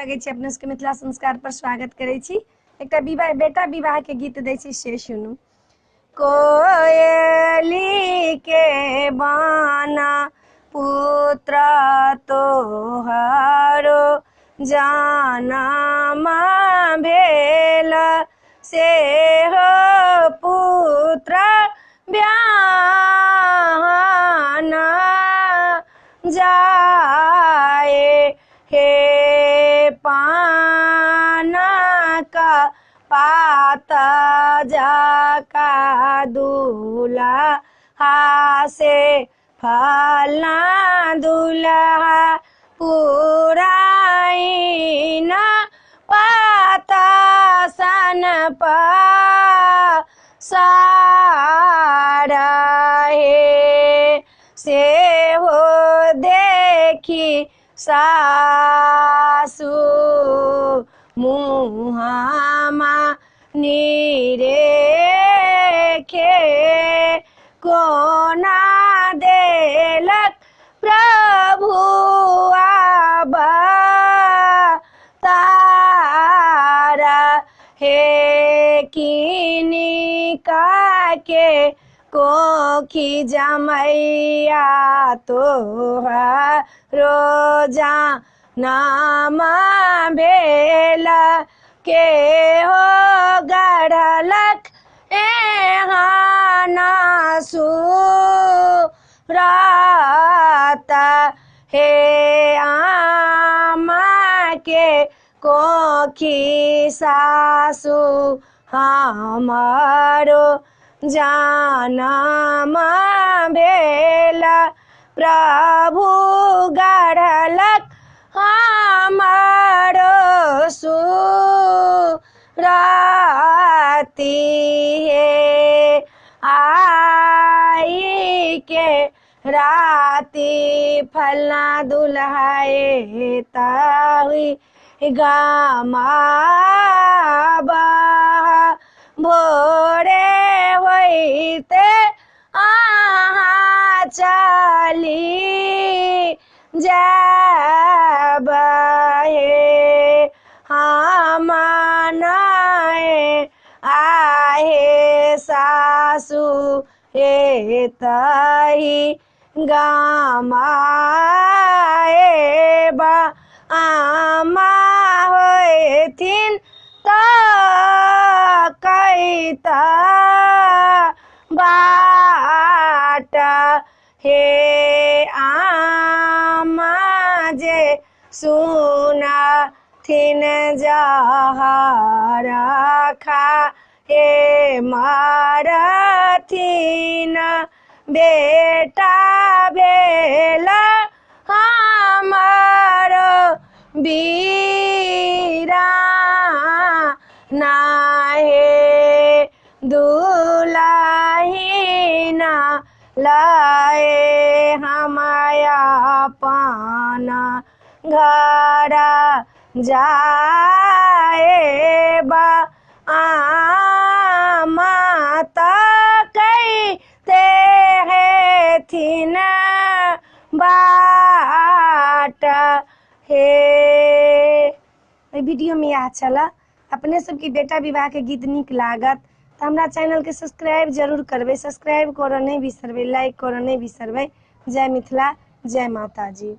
लगे छी अपने सबके मिथिला संस्कार पर स्वागत करे छी। एकटा विवाह बेटा विवाह के गीत दै छी से सुनू। कोयली के बाना पुत्र तोहारो जनम भेल से हो पुत्र ब्याहना जाए हे पाना का पाता जाका दूल्हा से फलना दूल्हा पुराइना पाता सन पा सारा है से हो देखी सासु मुहामा निरेखे कोना देलक प्रभु आबा तारा हे किनिका के कोखी जमैया तोहारो जनम भेल के हो गढ़लक एहन सुरता हे आमा के कोखी सासु हमारो जनम भेल प्रभु गढ़लक हमारो सुरती है आई के राती फलना दुल्हाए ताही गामाबा भोरे होइते आहा चली जाबे हम नाए आहे सासु हे तही गामाए बा आमा होइथिन त कैता बाट हे आमा जे सुना थिन जहरा खा हे मारथिन बेटा भेल हमार बीरा नाहे दुलाहिना लाए हमाया पाना घरा जाए बा माता कहते हैं थिन बाट हे। वीडियो में यह चला अपने सबके बेटा विवाह के गीत निक लागत तो हमरा चैनल के सब्सक्राइब जरूर करबे। सब्सक्राइब करऽ नहीं बिसरबे, लाइक करऽ नहीं बिसरबे। जय मिथिला, जय माता जी।